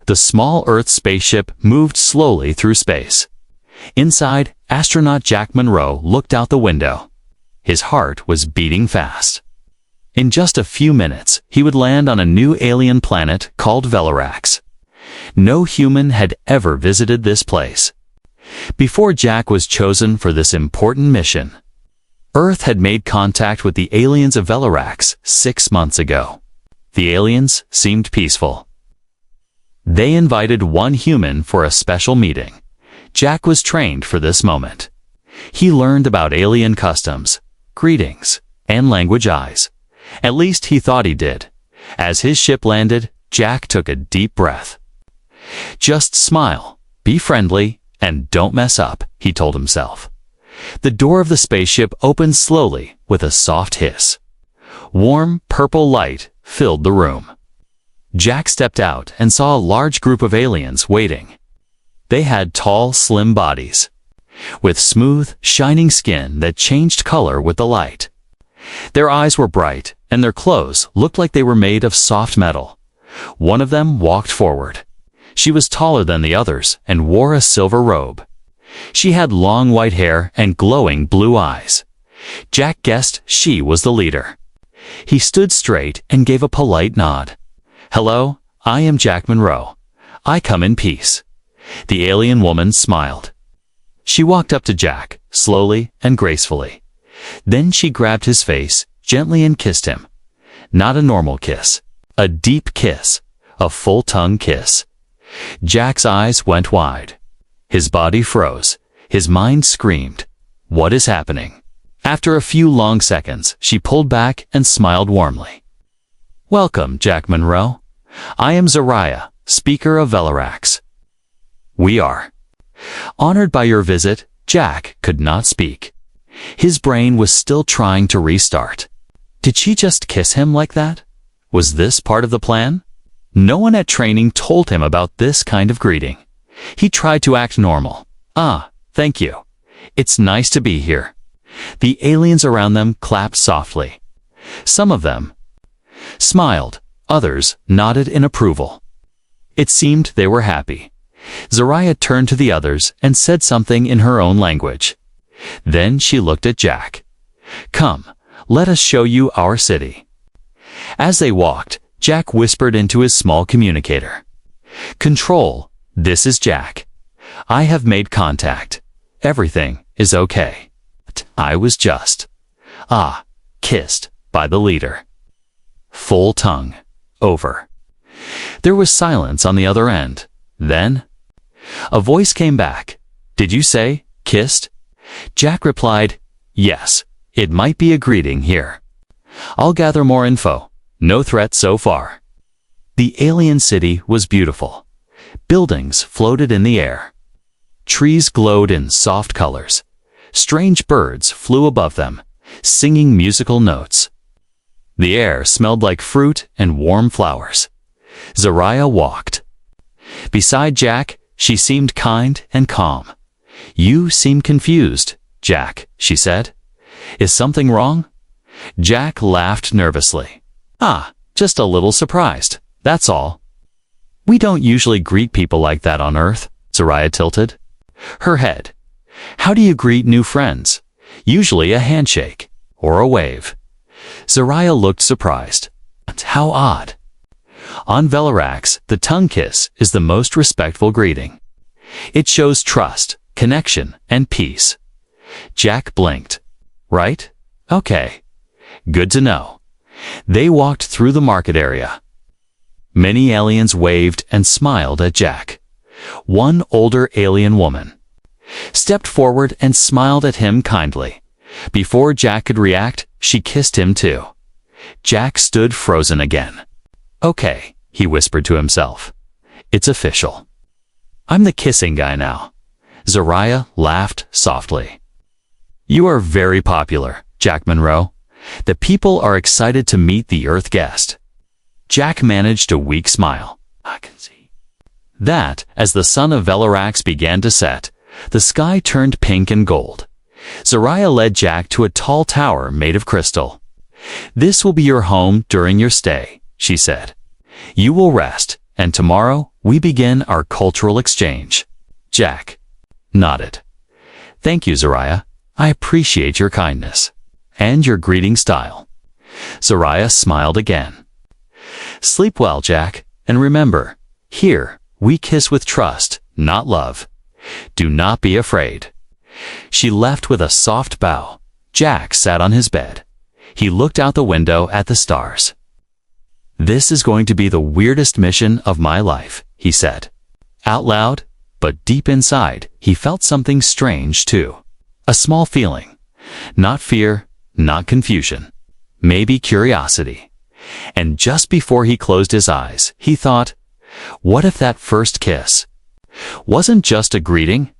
The small Earth spaceship moved slowly through space. Inside, astronaut Jack Monroe looked out the window. His heart was beating fast. In just a few minutes, he would land on a new alien planet called Velarax. No human had ever visited this place. Before Jack was chosen for this important mission, Earth had made contact with the aliens of Velarax 6 months ago. The aliens seemed peaceful. They invited one human for a special meeting. Jack was trained for this moment. He learned about alien customs, greetings, and language eyes. At least he thought he did. As his ship landed, Jack took a deep breath. Just smile, be friendly, and don't mess up, he told himself. The door of the spaceship opened slowly with a soft hiss. Warm, purple light filled the room. Jack stepped out and saw a large group of aliens waiting. They had tall, slim bodies, with smooth, shining skin that changed color with the light. Their eyes were bright, and their clothes looked like they were made of soft metal. One of them walked forward. She was taller than the others and wore a silver robe. She had long white hair and glowing blue eyes. Jack guessed she was the leader. He stood straight and gave a polite nod. "Hello, I am Jack Monroe. I come in peace." The alien woman smiled. She walked up to Jack, slowly and gracefully. Then she grabbed his face gently and kissed him. Not a normal kiss, a deep kiss, a full-tongue kiss. Jack's eyes went wide. His body froze. His mind screamed, "What is happening?" After a few long seconds, she pulled back and smiled warmly. "Welcome, Jack Monroe. I am Zariah, Speaker of Velarax. We are honored by your visit." Jack could not speak. His brain was still trying to restart. Did she just kiss him like that? Was this part of the plan? No one at training told him about this kind of greeting. He tried to act normal. "Ah, thank you. It's nice to be here." The aliens around them clapped softly. Some of them smiled, others nodded in approval. It seemed they were happy. Zariah turned to the others and said something in her own language. Then she looked at Jack. "Come, let us show you our city." As they walked, Jack whispered into his small communicator. "Control, this is Jack. I have made contact. Everything is okay. I was just kissed by the leader." Full tongue. Over. There was silence on the other end. Then a voice came back. "Did you say kissed?" Jack replied, "Yes, it might be a greeting here. I'll gather more info. No threat so far." The alien city was beautiful. Buildings floated in the air. Trees glowed in soft colors. Strange birds flew above them, singing musical notes. The air smelled like fruit and warm flowers. Zariah walked beside Jack. She seemed kind and calm. "You seem confused, Jack," she said. "Is something wrong?" Jack laughed nervously. Just a little surprised, that's all." "We don't usually greet people like that on Earth," Zariah tilted her head. "How do you greet new friends? Usually a handshake or a wave." Zariah looked surprised. How odd. On Velarax, the tongue kiss is the most respectful greeting. It shows trust, connection, and peace. Jack blinked. "Right? Okay. Good to know." They walked through the market area. Many aliens waved and smiled at Jack. One older alien woman stepped forward and smiled at him kindly. Before Jack could react, she kissed him too. Jack stood frozen again. "Okay," he whispered to himself. "It's official. I'm the kissing guy now." Zariah laughed softly. "You are very popular, Jack Monroe. The people are excited to meet the Earth guest." Jack managed a weak smile. "I can see that." As the sun of Velarax began to set, the sky turned pink and gold. Zariah led Jack to a tall tower made of crystal. "This will be your home during your stay," she said. "You will rest and tomorrow we begin our cultural exchange. Jack nodded. Thank you, Zariah. I appreciate your kindness. And your greeting style. Zariah smiled again. Sleep well, Jack, and remember, here we kiss with trust, not love. Do not be afraid. She left with a soft bow. Jack sat on his bed. He looked out the window at the stars. This is going to be the weirdest mission of my life, he said. Out loud, but deep inside, he felt something strange too. A small feeling. Not fear, not confusion. Maybe curiosity. And just before he closed his eyes, he thought, what if that first kiss wasn't just a greeting?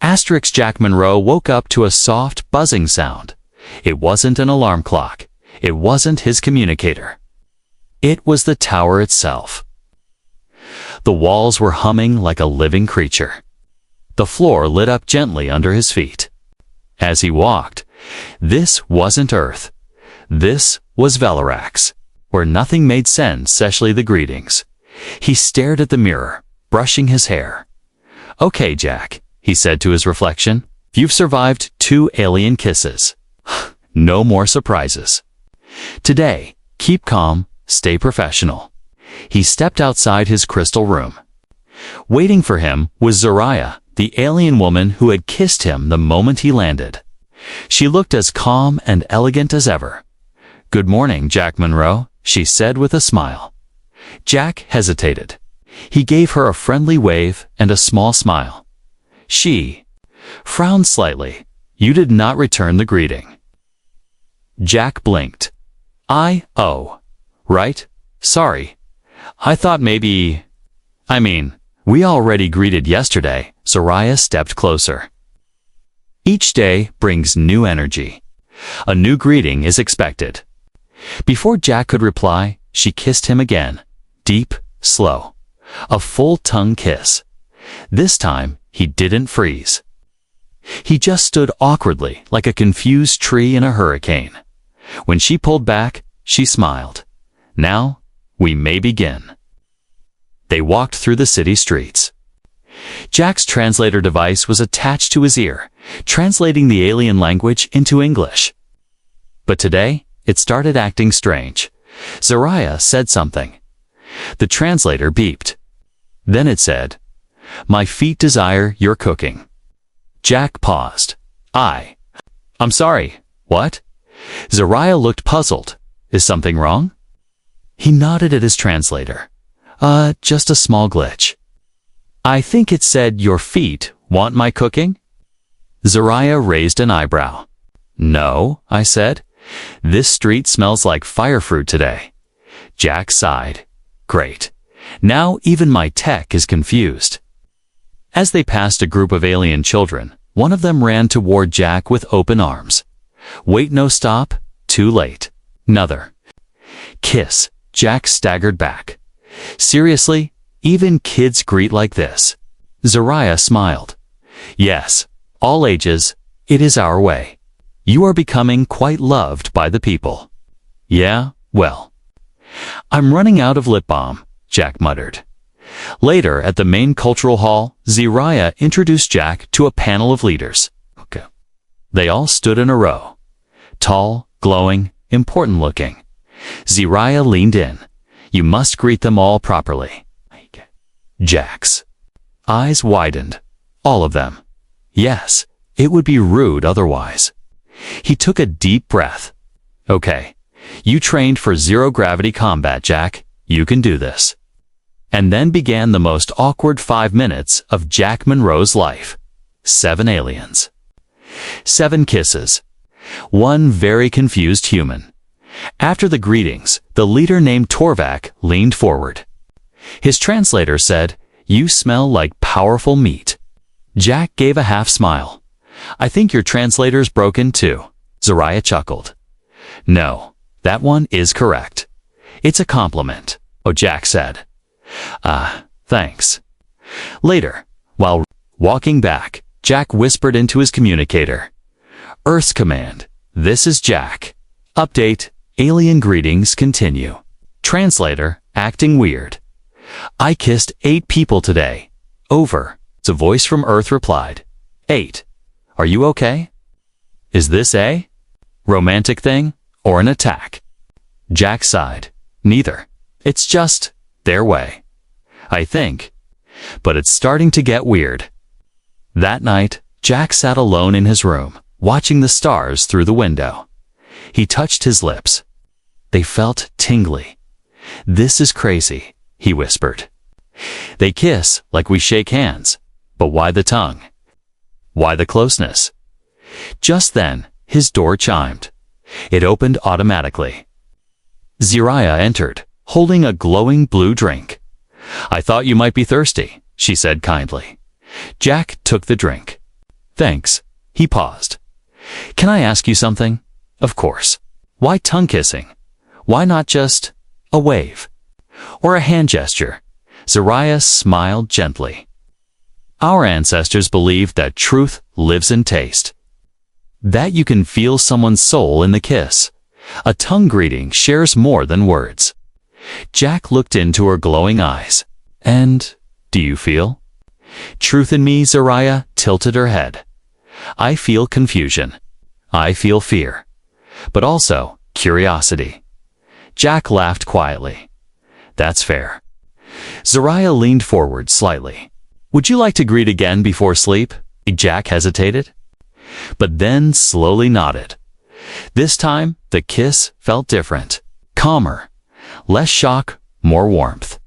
Jack Monroe woke up to a soft, buzzing sound. It wasn't an alarm clock. It wasn't his communicator. It was the tower itself. The walls were humming like a living creature. The floor lit up gently under his feet. As he walked, this wasn't Earth. This was Velarax, where nothing made sense, especially the greetings. He stared at the mirror, brushing his hair. Okay, Jack, he said to his reflection, you've survived 2 alien kisses. No more surprises. Today, keep calm, stay professional. He stepped outside his crystal room. Waiting for him was Zariah, the alien woman who had kissed him the moment he landed. She looked as calm and elegant as ever. Good morning, Jack Monroe, she said with a smile. Jack hesitated. He gave her a friendly wave and a small smile. She frowned slightly. You did not return the greeting. Jack blinked. Oh, right? Sorry. I thought maybe... we already greeted yesterday. Zariah stepped closer. Each day brings new energy. A new greeting is expected. Before Jack could reply, she kissed him again. Deep, slow. A full-tongue kiss. This time, he didn't freeze. He just stood awkwardly like a confused tree in a hurricane. When she pulled back, she smiled. Now, we may begin. They walked through the city streets. Jack's translator device was attached to his ear, translating the alien language into English. But today, it started acting strange. Zariah said something. The translator beeped. Then it said, "My feet desire your cooking." Jack paused. I'm sorry, what? Zariah looked puzzled. Is something wrong? He nodded at his translator. Just a small glitch. I think it said your feet want my cooking? Zariah raised an eyebrow. No, I said. This street smells like fire fruit today. Jack sighed. Great. Now even my tech is confused. As they passed a group of alien children, one of them ran toward Jack with open arms. Wait, no, stop. Too late. Another. Kiss. Jack staggered back. Seriously? Even kids greet like this? Zariah smiled. Yes, all ages. It is our way. You are becoming quite loved by the people. Yeah, well. I'm running out of lip balm, Jack muttered. Later, at the main cultural hall, Zariah introduced Jack to a panel of leaders. Okay. They all stood in a row. Tall, glowing, important looking. Zariah leaned in. You must greet them all properly. Jack's eyes widened. All of them. Yes, it would be rude otherwise. He took a deep breath. Okay, you trained for zero-gravity combat, Jack. You can do this. And then began the most awkward 5 minutes of Jack Monroe's life. 7 aliens. 7 kisses. 1 very confused human. After the greetings, the leader named Torvak leaned forward. His translator said, "You smell like powerful meat." Jack gave a half smile. I think your translator's broken too. Zariah chuckled. No, that one is correct. It's a compliment, Jack said. Thanks. Later, while walking back, Jack whispered into his communicator. Earth's command. This is Jack. Update. Alien greetings continue. Translator, acting weird. I kissed 8 people today. Over. A voice from Earth replied. 8. Are you okay? Is this a romantic thing or an attack? Jack sighed. Neither. It's just their way, I think. But it's starting to get weird. That night, Jack sat alone in his room, watching the stars through the window. He touched his lips. They felt tingly. This is crazy, he whispered. They kiss like we shake hands, but why the tongue? Why the closeness? Just then, his door chimed. It opened automatically. Zariah entered, holding a glowing blue drink. I thought you might be thirsty, she said kindly. Jack took the drink. Thanks. He paused. Can I ask you something? Of course. Why tongue kissing? Why not just a wave? Or a hand gesture? Zariah smiled gently. Our ancestors believed that truth lives in taste. That you can feel someone's soul in the kiss. A tongue greeting shares more than words. Jack looked into her glowing eyes. And, do you feel? Truth in me, Zariah tilted her head. I feel confusion. I feel fear. But also curiosity. Jack laughed quietly. That's fair. Zariah leaned forward slightly. Would you like to greet again before sleep? Jack hesitated, but then slowly nodded. This time, the kiss felt different, calmer, less shock, more warmth.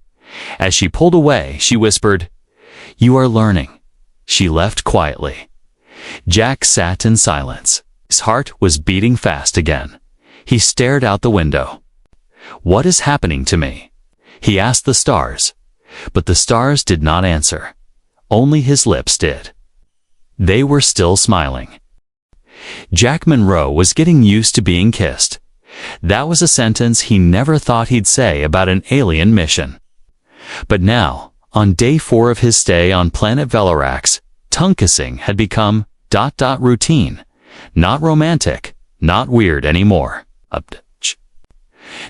As she pulled away, she whispered, You are learning. She left quietly. Jack sat in silence. His heart was beating fast again. He stared out the window. What is happening to me? He asked the stars, but the stars did not answer. Only his lips did. They were still smiling. Jack Monroe was getting used to being kissed. That was a sentence he never thought he'd say about an alien mission. But now, on day 4 of his stay on planet Velarax, tongue kissing had become ... routine. Not romantic, not weird anymore.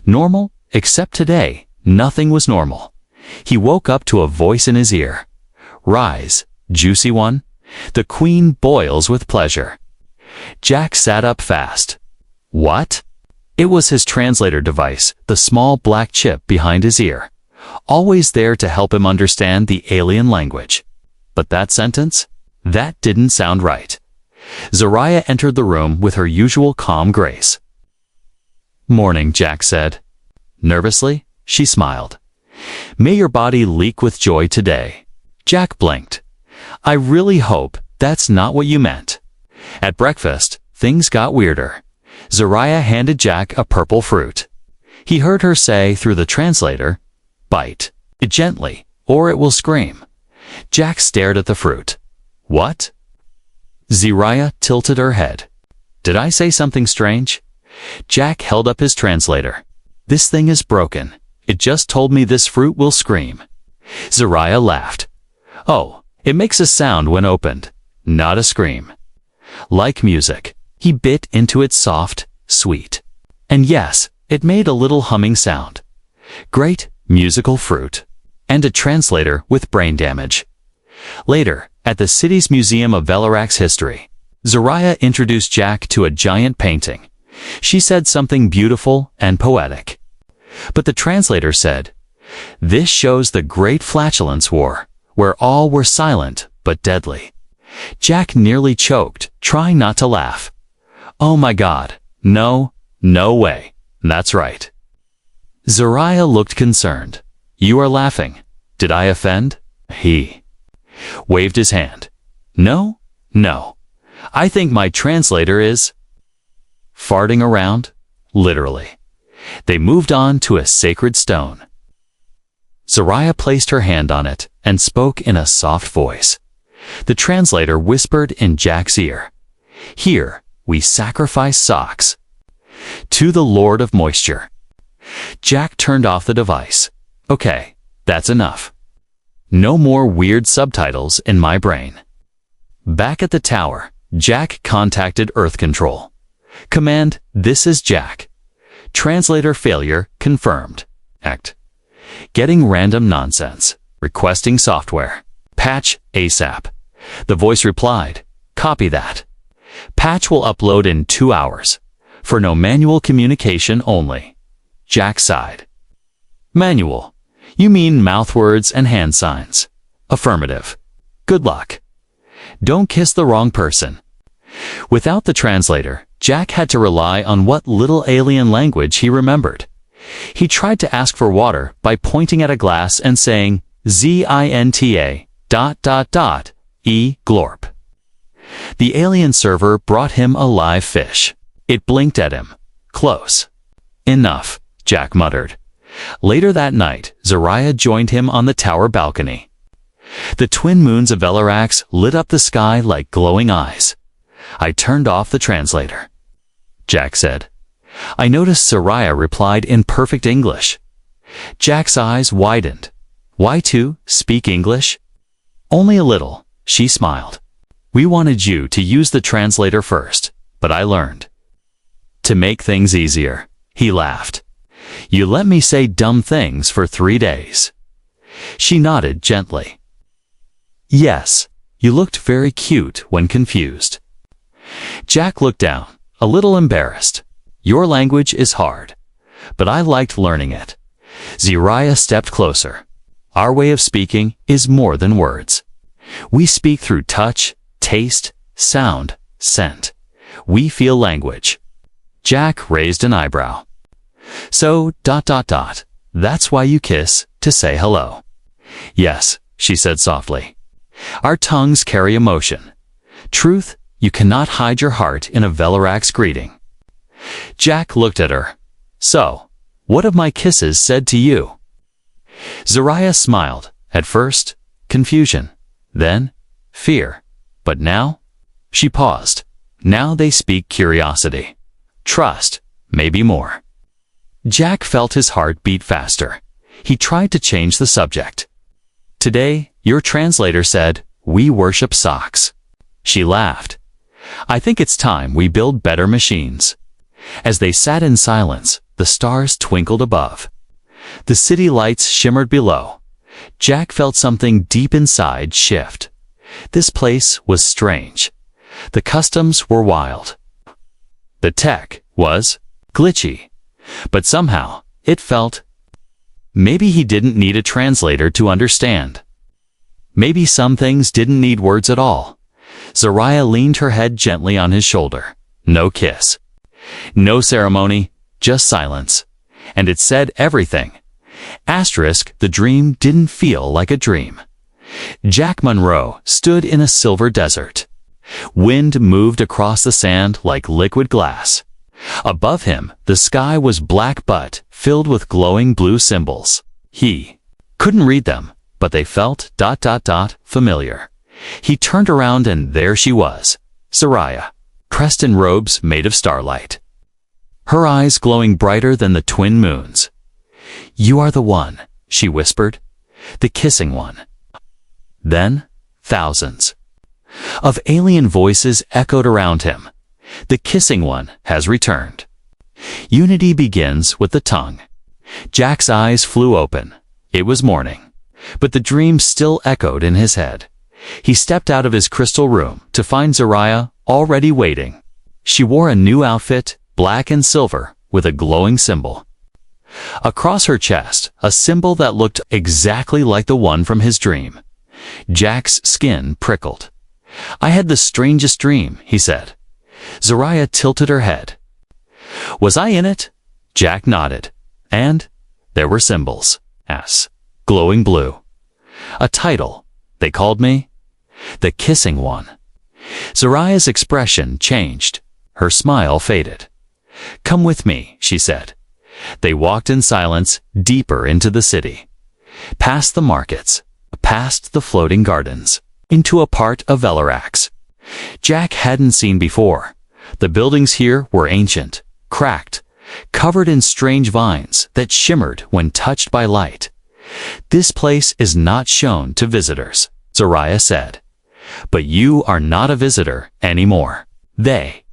Normal, except today, nothing was normal. He woke up to a voice in his ear. Rise, juicy one. The queen boils with pleasure. Jack sat up fast. What? It was his translator device, the small black chip behind his ear, always there to help him understand the alien language. But that sentence? That didn't sound right. Zariah entered the room with her usual calm grace. Morning, Jack said. Nervously, she smiled. May your body leak with joy today. Jack blinked. I really hope that's not what you meant. At breakfast, things got weirder. Zariah handed Jack a purple fruit. He heard her say through the translator, Bite it gently, or it will scream. Jack stared at the fruit. What? Zariah tilted her head. Did I say something strange? Jack held up his translator. This thing is broken. It just told me this fruit will scream. Zariah laughed. Oh, it makes a sound when opened, not a scream. Like music, he bit into it soft, sweet. And yes, it made a little humming sound. Great musical fruit. And a translator with brain damage. Later, at the city's Museum of Velarax History, Zariah introduced Jack to a giant painting. She said something beautiful and poetic. But the translator said, This shows the Great Flatulence War, where all were silent but deadly. Jack nearly choked, trying not to laugh. Oh my God, no, no way. That's right. Zariah looked concerned. You are laughing. Did I offend? He waved his hand. No, no. I think my translator is farting around, literally. They moved on to a sacred stone. Zariah placed her hand on it and spoke in a soft voice. The translator whispered in Jack's ear, Here, we sacrifice socks to the Lord of Moisture. Jack turned off the device. Okay, that's enough. No more weird subtitles in my brain. Back at the tower, Jack contacted Earth Control. Command, this is Jack. Translator failure confirmed. Act. Getting random nonsense. Requesting software. Patch ASAP. The voice replied, copy that. Patch will upload in 2 hours. For no manual communication only. Jack sighed. Manual. You mean mouth words and hand signs. Affirmative. Good luck. Don't kiss the wrong person. Without the translator, Jack had to rely on what little alien language he remembered. He tried to ask for water by pointing at a glass and saying, ZINTA, ... glorp. The alien server brought him a live fish. It blinked at him. Close. Enough, Jack muttered. Later that night, Zariah joined him on the tower balcony. The twin moons of Velarax lit up the sky like glowing eyes. I turned off the translator. Jack said. I noticed Zariah replied in perfect English. Jack's eyes widened. Why to speak English? Only a little, she smiled. We wanted you to use the translator first, but I learned. To make things easier, he laughed. You let me say dumb things for 3 days. She nodded gently. Yes, you looked very cute when confused. Jack looked down, a little embarrassed. Your language is hard, but I liked learning it. Zariah stepped closer. Our way of speaking is more than words. We speak through touch, taste, sound, scent. We feel language. Jack raised an eyebrow. So, ... That's why you kiss, to say hello. Yes, she said softly. Our tongues carry emotion. Truth, you cannot hide your heart in a Velarax greeting. Jack looked at her. So, what have my kisses said to you? Zariah smiled. At first, confusion. Then, fear. But now? She paused. Now they speak curiosity. Trust, maybe more. Jack felt his heart beat faster. He tried to change the subject. Today, your translator said, we worship socks. She laughed. I think it's time we build better machines. As they sat in silence, the stars twinkled above. The city lights shimmered below. Jack felt something deep inside shift. This place was strange. The customs were wild. The tech was glitchy. But somehow, it felt... Maybe he didn't need a translator to understand. Maybe some things didn't need words at all. Zariah leaned her head gently on his shoulder. No kiss. No ceremony, just silence. And it said everything. Asterisk, the dream didn't feel like a dream. Jack Monroe stood in a silver desert. Wind moved across the sand like liquid glass. Above him, the sky was black but filled with glowing blue symbols. He couldn't read them, but they felt ... familiar. He turned around and there she was, Zariah, dressed in robes made of starlight. Her eyes glowing brighter than the twin moons. You are the one, she whispered, the kissing one. Then, thousands of alien voices echoed around him. The kissing one has returned. Unity begins with the tongue. Jack's eyes flew open. It was morning, but the dream still echoed in his head. He stepped out of his crystal room to find Zariah already waiting. She wore a new outfit, black and silver, with a glowing symbol. Across her chest, a symbol that looked exactly like the one from his dream. Jack's skin prickled. I had the strangest dream, he said. Zariah tilted her head. Was I in it? Jack nodded. And there were symbols. S. Glowing blue. A title. They called me the kissing one. Zariah's expression changed. Her smile faded. Come with me, she said. They walked in silence deeper into the city. Past the markets, past the floating gardens, into a part of Velarax Jack hadn't seen before. The buildings here were ancient, cracked, covered in strange vines that shimmered when touched by light. This place is not shown to visitors, Zariah said. But you are not a visitor anymore. They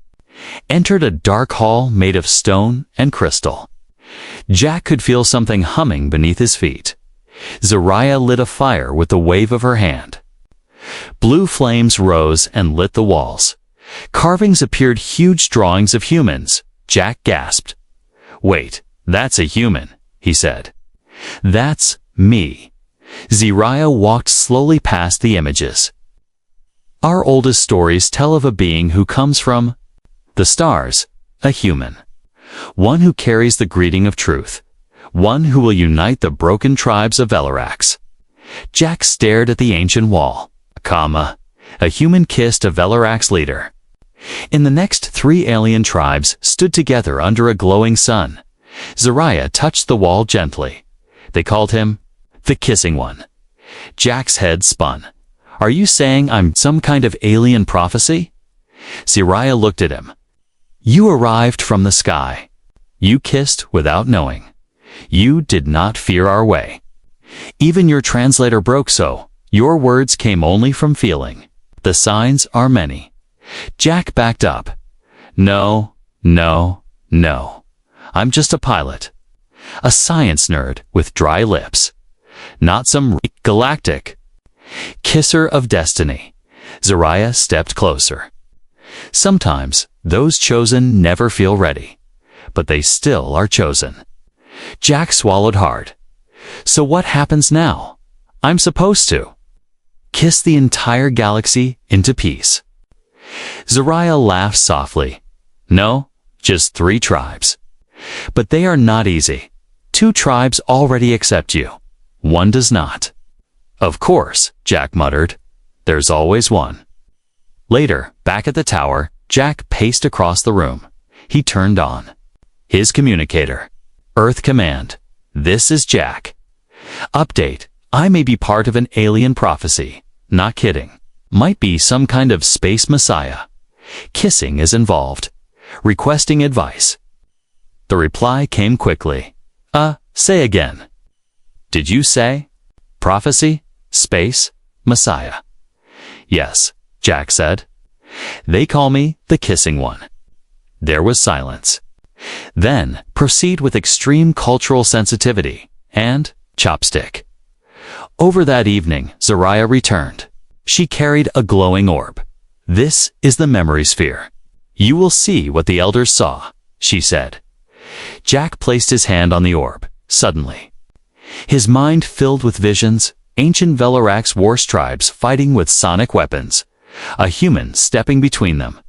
entered a dark hall made of stone and crystal. Jack could feel something humming beneath his feet. Zariah lit a fire with the wave of her hand. Blue flames rose and lit the walls. Carvings appeared, huge drawings of humans. Jack gasped. "Wait, that's a human," he said. "That's me." Zariah walked slowly past the images. Our oldest stories tell of a being who comes from the stars, a human. One who carries the greeting of truth. One who will unite the broken tribes of Velarax. Jack stared at the ancient wall. A human kissed a Velarax leader. In the next, 3 alien tribes stood together under a glowing sun. Zariah touched the wall gently. They called him the Kissing One. Jack's head spun. "Are you saying I'm some kind of alien prophecy?" Zariah looked at him. "You arrived from the sky. You kissed without knowing. You did not fear our way. Even your translator broke, so your words came only from feeling. The signs are many." Jack backed up. No. I'm just a pilot. A science nerd with dry lips. Not some galactic kisser of destiny. Zariah stepped closer. Sometimes those chosen never feel ready, but they still are chosen. Jack swallowed hard. "So what happens now? I'm supposed to kiss the entire galaxy into peace." Zariah laughed softly. "No, just 3 tribes. But they are not easy. 2 tribes already accept you. 1 does not." "Of course," Jack muttered. "There's always one." Later, back at the tower, Jack paced across the room. He turned on his communicator. "Earth Command. This is Jack. Update. I may be part of an alien prophecy. Not kidding. Might be some kind of space messiah. Kissing is involved. Requesting advice." The reply came quickly. Say again." "Did you say prophecy, space, messiah?" "Yes," Jack said. "They call me the Kissing One." There was silence. "Then proceed with extreme cultural sensitivity and chopstick." Over that evening, Zariah returned. She carried a glowing orb. "This is the memory sphere. You will see what the elders saw," she said. Jack placed his hand on the orb. Suddenly, his mind filled with visions, ancient Velarax war tribes fighting with sonic weapons, a human stepping between them,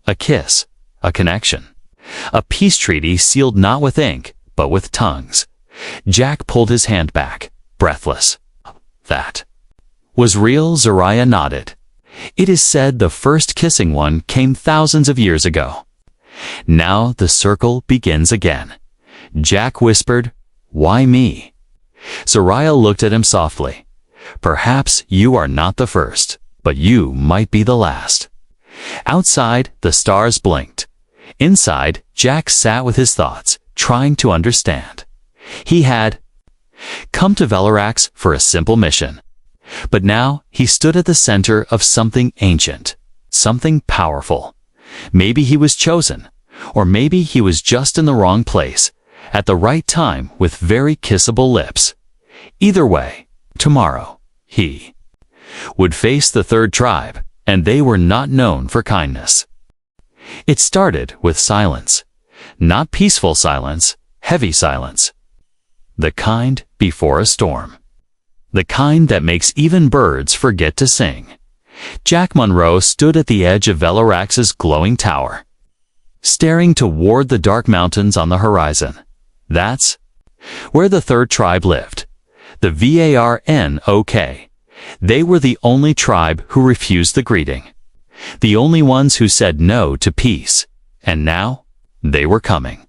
a kiss, a connection, a peace treaty sealed not with ink, but with tongues. Jack pulled his hand back, breathless. "That was real?" Zariah nodded. "It is said the first Kissing One came thousands of years ago. Now the circle begins again." Jack whispered, "Why me?" Zariah looked at him softly. "Perhaps you are not the first, but you might be the last." Outside, the stars blinked. Inside, Jack sat with his thoughts, trying to understand. He had come to Velarax for a simple mission. But now he stood at the center of something ancient, something powerful. Maybe he was chosen, or maybe he was just in the wrong place, at the right time with very kissable lips. Either way, tomorrow, he would face the 3rd tribe, and they were not known for kindness. It started with silence. Not peaceful silence, heavy silence. The kind before a storm. The kind that makes even birds forget to sing. Jack Monroe stood at the edge of Velarax's glowing tower, staring toward the dark mountains on the horizon. That's where the 3rd tribe lived. The Varnok. They were the only tribe who refused the greeting. The only ones who said no to peace. And now, they were coming.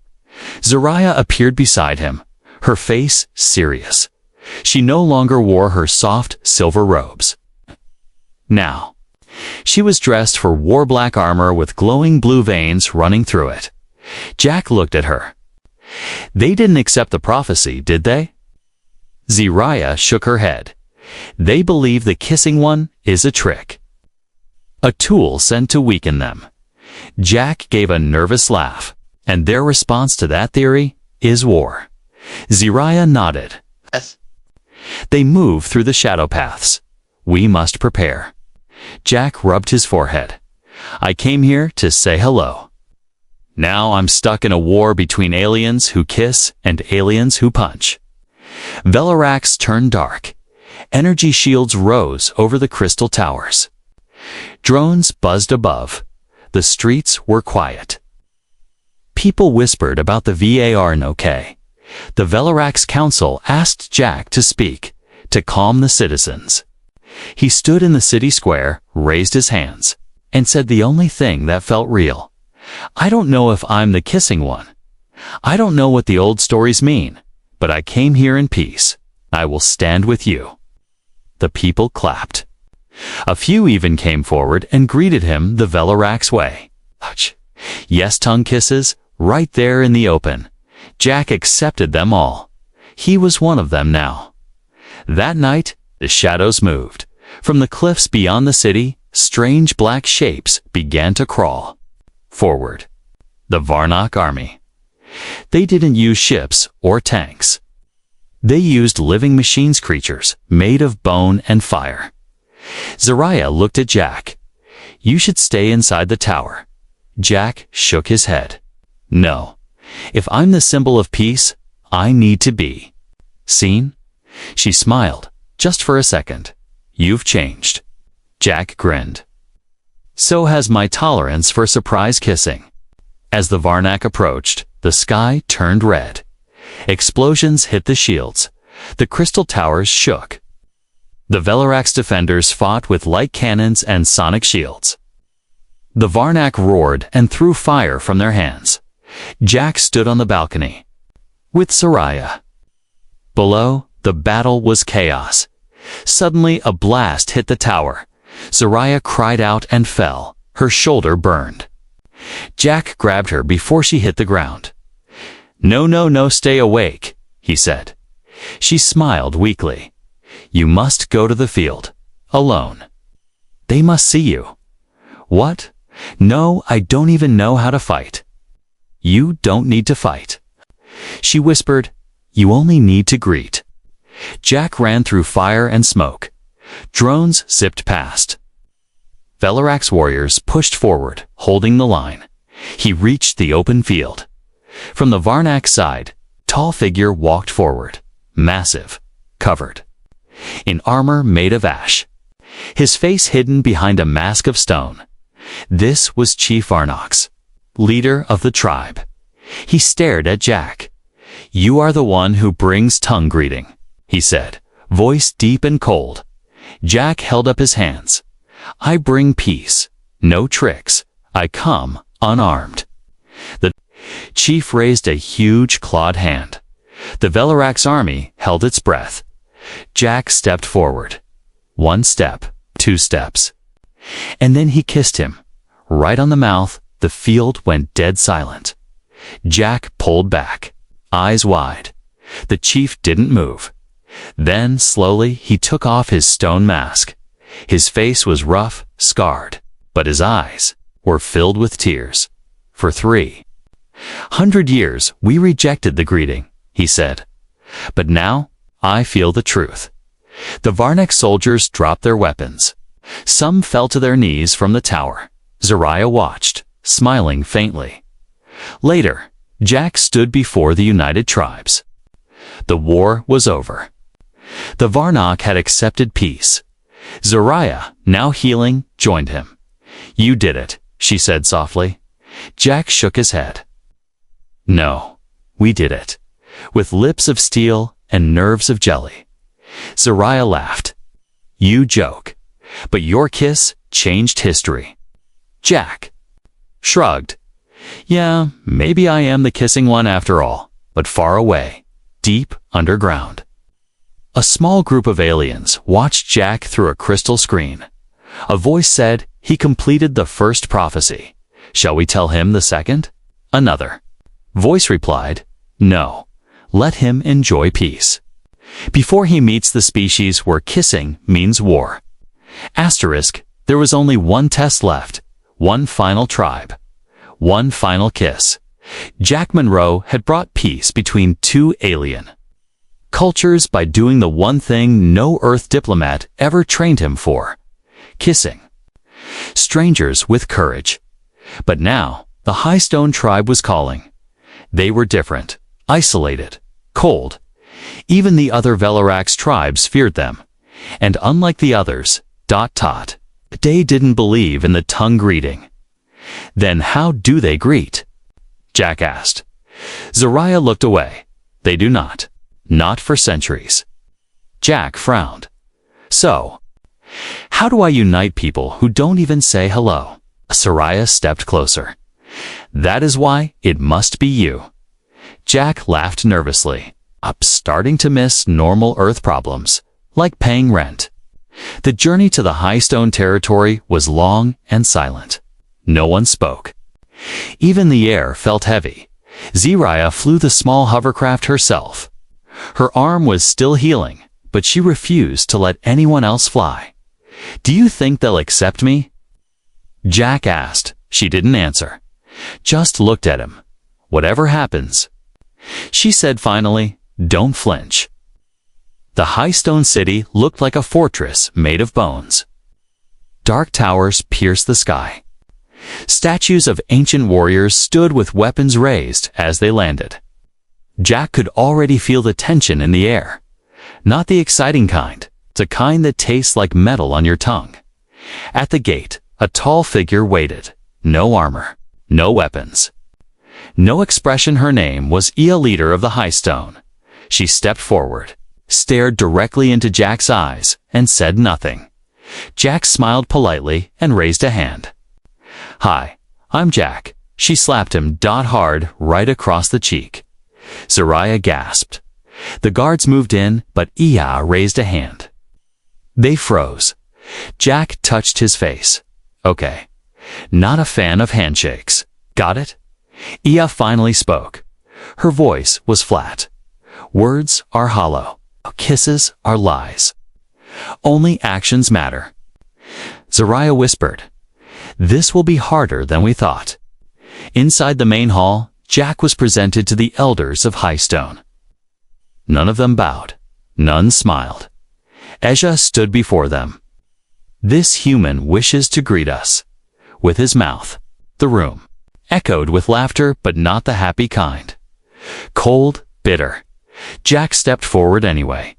Zariah appeared beside him, her face serious. She no longer wore her soft silver robes. Now, she was dressed for war-black armor with glowing blue veins running through it. Jack looked at her. "They didn't accept the prophecy, did they?" Zariah shook her head. "They believe the Kissing One is a trick. A tool sent to weaken them." Jack gave a nervous laugh. "And their response to that theory is war. Zariah nodded. Yes. They moved through the shadow paths. We must prepare. Jack rubbed his forehead. I came here to say hello. Now I'm stuck in a war between aliens who kiss and aliens who punch. Velarax turned dark. Energy shields rose over the crystal towers. Drones buzzed above. The streets were quiet. People whispered about the VARNOK. The Velarax Council asked Jack to speak, to calm the citizens. He stood in the city square, raised his hands, and said the only thing that felt real. I don't know if I'm the kissing one. I don't know what the old stories mean, but I came here in peace. I will stand with you. The people clapped. A few even came forward and greeted him the Velarax way. Yes, tongue kisses, right there in the open. Jack accepted them all. He was one of them now. That night, the shadows moved. From the cliffs beyond the city, strange black shapes began to crawl. Forward. The Varnock army. They didn't use ships or tanks. They used living machines creatures made of bone and fire. Zariah looked at Jack. You should stay inside the tower. Jack shook his head. No. If I'm the symbol of peace, I need to be. Seen? She smiled, just for a second. You've changed. Jack grinned. So has my tolerance for surprise kissing. As the Varnock approached, the sky turned red. Explosions hit the shields. The crystal towers shook. The Velarax defenders fought with light cannons and sonic shields. The Varnock roared and threw fire from their hands. Jack stood on the balcony. With Zariah. Below, the battle was chaos. Suddenly, a blast hit the tower. Zariah cried out and fell. Her shoulder burned. Jack grabbed her before she hit the ground. No, stay awake, he said. She smiled weakly. You must go to the field. Alone. They must see you. What? No, I don't even know how to fight. You don't need to fight. She whispered, you only need to greet. Jack ran through fire and smoke. Drones zipped past. Velarax warriors pushed forward, holding the line. He reached the open field. From the Varnock side, tall figure walked forward, massive, covered in armor made of ash, his face hidden behind a mask of stone. This was Chief Varnox, leader of the tribe. He stared at Jack. You are the one who brings tongue greeting, he said, voice deep and cold. Jack held up his hands. I bring peace, no tricks. I come unarmed. The chief raised a huge clawed hand. The Velarax army held its breath. Jack stepped forward. 1 step, 2 steps. And then he kissed him. Right on the mouth, the field went dead silent. Jack pulled back, eyes wide. The chief didn't move. Then, slowly, he took off his stone mask. His face was rough, scarred, but his eyes were filled with tears. For 300 years, we rejected the greeting, he said. But now, I feel the truth. The Varnock soldiers dropped their weapons. Some fell to their knees from the tower. Zariah watched, smiling faintly. Later, Jack stood before the united tribes. The war was over. The Varnock had accepted peace. Zariah, now healing, joined him. You did it, she said softly. Jack shook his head. No, we did it. With lips of steel and nerves of jelly. Zariah laughed. You joke. But your kiss changed history. Jack shrugged. Yeah, maybe I am the kissing one after all, but far away, deep underground. A small group of aliens watched Jack through a crystal screen. A voice said he completed the first prophecy. Shall we tell him the second? Another voice replied, no, let him enjoy peace. Before he meets the species where kissing means war. Asterisk, there was only one test left, one final tribe, one final kiss. Jack Monroe had brought peace between two alien cultures by doing the one thing no Earth diplomat ever trained him for: kissing strangers with courage. But now, the Highstone tribe was calling. They were different, isolated, cold. Even the other Velarax tribes feared them. And unlike the others, they didn't believe in the tongue greeting. Then how do they greet? Jack asked. Zariah looked away. They do not. Not for centuries. Jack frowned. So, how do I unite people who don't even say hello? Zariah stepped closer. That is why it must be you. Jack laughed nervously. I'm starting to miss normal Earth problems, like paying rent. The journey to the Highstone territory was long and silent. No one spoke. Even the air felt heavy. Zariah flew the small hovercraft herself. Her arm was still healing, but she refused to let anyone else fly. Do you think they'll accept me? Jack asked. She didn't answer. Just looked at him. Whatever happens. She said finally, don't flinch. The Highstone city looked like a fortress made of bones. Dark towers pierced the sky. Statues of ancient warriors stood with weapons raised as they landed. Jack could already feel the tension in the air. Not the exciting kind, the kind that tastes like metal on your tongue. At the gate, a tall figure waited. No armor, no weapons. No expression. Her name was Ea, leader of the Highstone. She stepped forward, stared directly into Jack's eyes, and said nothing. Jack smiled politely and raised a hand. Hi, I'm Jack. She slapped him hard right across the cheek. Zariah gasped. The guards moved in, but Ea raised a hand. They froze. Jack touched his face. Okay. Not a fan of handshakes. Got it? Ea finally spoke. Her voice was flat. Words are hollow. Kisses are lies. Only actions matter. Zariah whispered. This will be harder than we thought. Inside the main hall, Jack was presented to the elders of Highstone. None of them bowed. None smiled. Ejah stood before them. This human wishes to greet us. With his mouth. The room echoed with laughter, but not the happy kind. Cold, bitter. Jack stepped forward anyway.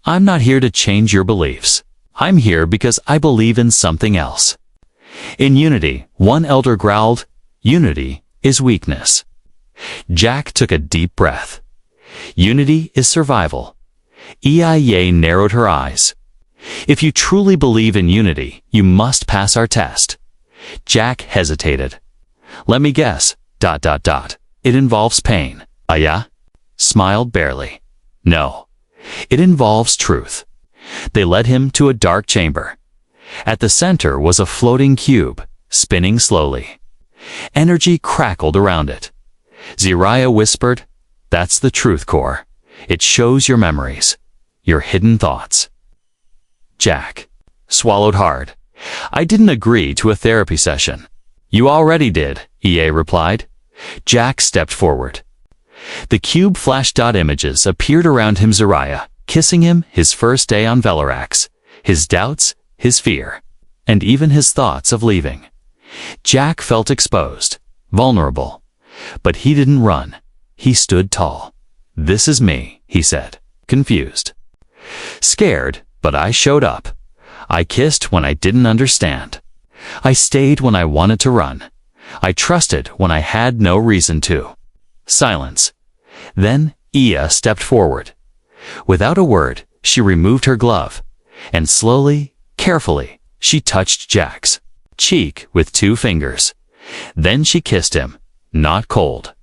I'm not here to change your beliefs. I'm here because I believe in something else. In unity, one elder growled, unity is weakness. Jack took a deep breath. Unity is survival. Ea narrowed her eyes. If you truly believe in unity, you must pass our test. Jack hesitated. Let me guess. It involves pain. Aya smiled barely. No. It involves truth. They led him to a dark chamber. At the center was a floating cube, spinning slowly. Energy crackled around it. Zariah whispered, that's the truth core. It shows your memories, your hidden thoughts. Jack swallowed hard. I didn't agree to a therapy session. You already did, Ea replied. Jack stepped forward. The cube flashed. Images appeared around him. Zariah, kissing him, his first day on Velarax, his doubts, his fear, and even his thoughts of leaving. Jack felt exposed, vulnerable. But he didn't run. He stood tall. This is me, he said, confused. Scared, but I showed up. I kissed when I didn't understand. I stayed when I wanted to run. I trusted when I had no reason to. Silence. Then Ea stepped forward. Without a word, she removed her glove, and slowly, carefully, she touched Jack's cheek with 2 fingers. Then she kissed him, not cold,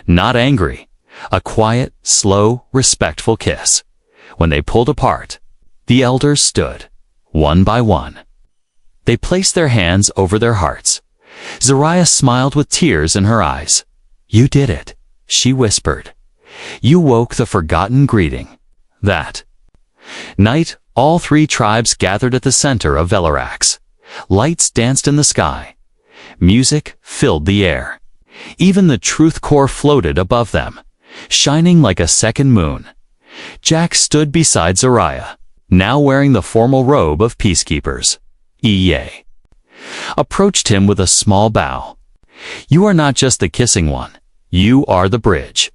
not angry, a quiet, slow, respectful kiss. When they pulled apart, the elders stood, one by one. They placed their hands over their hearts. Zariah smiled with tears in her eyes. You did it, she whispered. You woke the forgotten greeting. That night, all 3 tribes gathered at the center of Velarax. Lights danced in the sky. Music filled the air. Even the truth core floated above them, shining like a second moon. Jack stood beside Zariah, now wearing the formal robe of peacekeepers. EA approached him with a small bow. You are not just the kissing one. You are the bridge.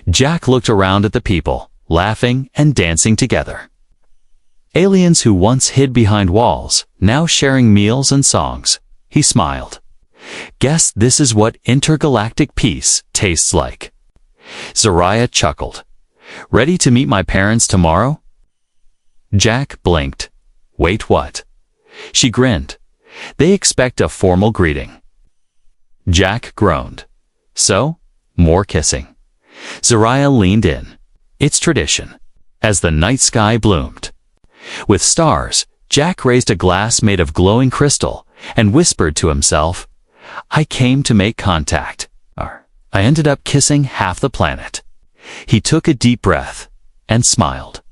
Jack looked around at the people, laughing and dancing together. Aliens who once hid behind walls, now sharing meals and songs. He smiled. Guess this is what intergalactic peace tastes like. Zariah chuckled. Ready to meet my parents tomorrow? Jack blinked. Wait, what? She grinned. They expect a formal greeting. Jack groaned. So, more kissing. Zariah leaned in. It's tradition. As the night sky bloomed. With stars, Jack raised a glass made of glowing crystal and whispered to himself, I came to make contact. I ended up kissing half the planet. He took a deep breath and smiled.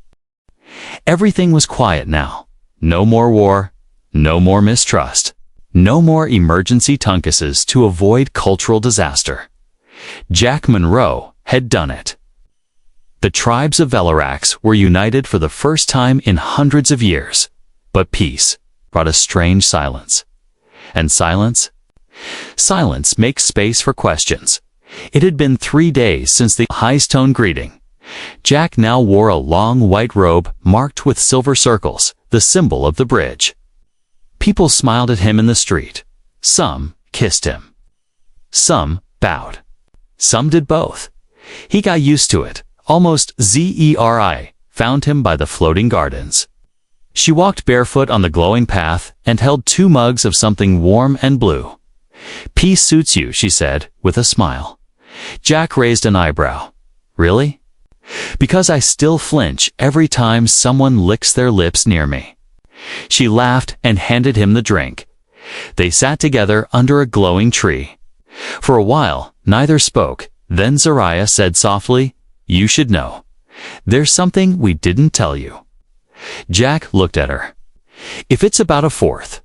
Everything was quiet now. No more war, no more mistrust, no more emergency tunkuses to avoid cultural disaster. Jack Monroe had done it. The tribes of Velarax were united for the first time in hundreds of years, but peace brought a strange silence. And silence? Silence makes space for questions. It had been 3 days since the high-tone greeting. Jack now wore a long white robe marked with silver circles, the symbol of the bridge. People smiled at him in the street. Some kissed him. Some bowed. Some did both. He got used to it. Almost Zeri found him by the floating gardens. She walked barefoot on the glowing path and held 2 mugs of something warm and blue. Peace suits you, she said, with a smile. Jack raised an eyebrow. Really? Because I still flinch every time someone licks their lips near me. She laughed and handed him the drink. They sat together under a glowing tree. For a while, neither spoke. Then Zariah said softly, You should know. There's something we didn't tell you. Jack looked at her. If it's about a 4th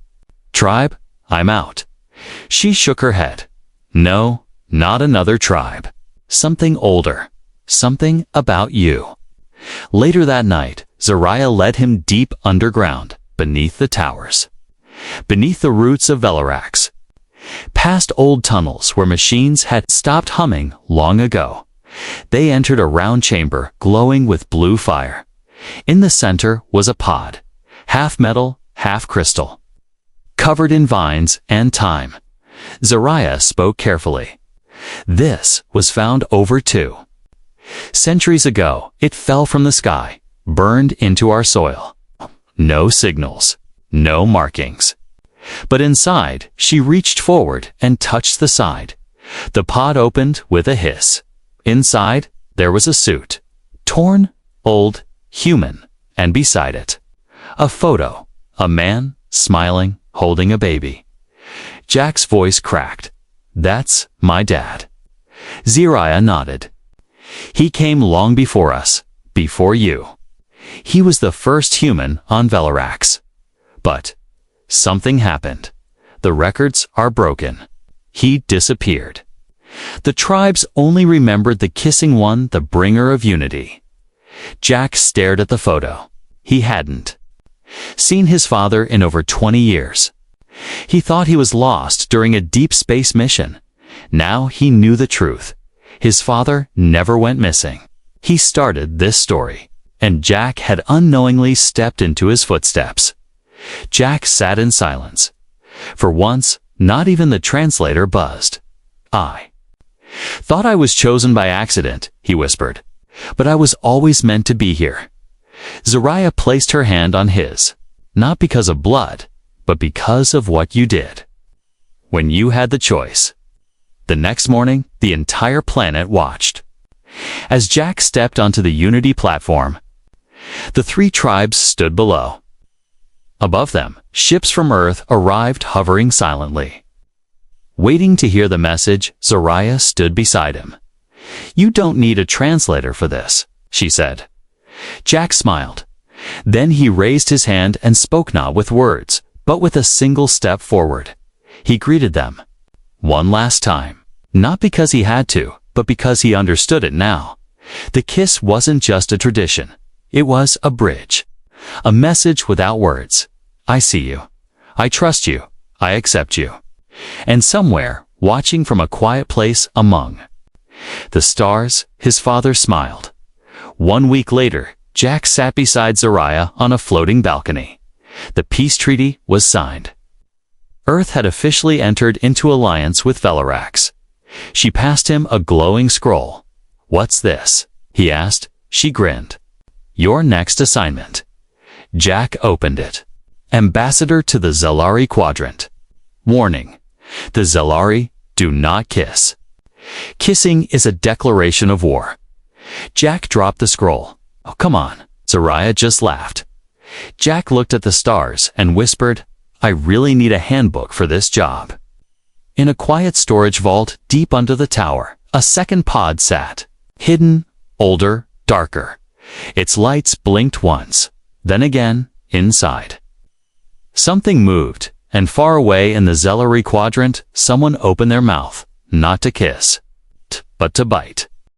tribe, I'm out. She shook her head. No, not another tribe. Something older. Something about you. Later that night, Zariah led him deep underground, beneath the towers. Beneath the roots of Velarax. Past old tunnels where machines had stopped humming long ago. They entered a round chamber glowing with blue fire. In the center was a pod, half metal, half crystal, covered in vines and thyme. Zariah spoke carefully. This was found over 2 centuries ago. It fell from the sky, burned into our soil. No signals, no markings. But inside, she reached forward and touched the side. The pod opened with a hiss. Inside, there was a suit. Torn, old, human, and beside it, a photo. A man, smiling, holding a baby. Jack's voice cracked. That's my dad. Zariah nodded. He came long before us, before you. He was the first human on Velarax. But something happened. The records are broken. He disappeared. The tribes only remembered the kissing one, the bringer of unity. Jack stared at the photo. He hadn't seen his father in over 20 years. He thought he was lost during a deep space mission. Now he knew the truth. His father never went missing. He started this story, and Jack had unknowingly stepped into his footsteps. Jack sat in silence. For once, not even the translator buzzed. I thought I was chosen by accident, he whispered. But I was always meant to be here. Zariah placed her hand on his. Not because of blood, but because of what you did. When you had the choice. The next morning, the entire planet watched. As Jack stepped onto the Unity platform, the 3 tribes stood below. Above them, ships from Earth arrived hovering silently. Waiting to hear the message, Zariah stood beside him. You don't need a translator for this, she said. Jack smiled. Then he raised his hand and spoke not with words, but with a single step forward. He greeted them. One last time. Not because he had to, but because he understood it now. The kiss wasn't just a tradition. It was a bridge. A message without words. I see you. I trust you. I accept you. And somewhere, watching from a quiet place among the stars, his father smiled. 1 week later, Jack sat beside Zariah on a floating balcony. The peace treaty was signed. Earth had officially entered into alliance with Velarax. She passed him a glowing scroll. "What's this?" he asked. She grinned. "Your next assignment." Jack opened it. Ambassador to the Zelari Quadrant. Warning. The Zelari do not kiss. Kissing is a declaration of war. Jack dropped the scroll. "Oh, come on." Zariah just laughed. Jack looked at the stars and whispered, "I really need a handbook for this job." In a quiet storage vault deep under the tower, a second pod sat. Hidden, older, darker. Its lights blinked once, then again, inside. Something moved, and far away in the Zelari Quadrant, someone opened their mouth, not to kiss, but to bite.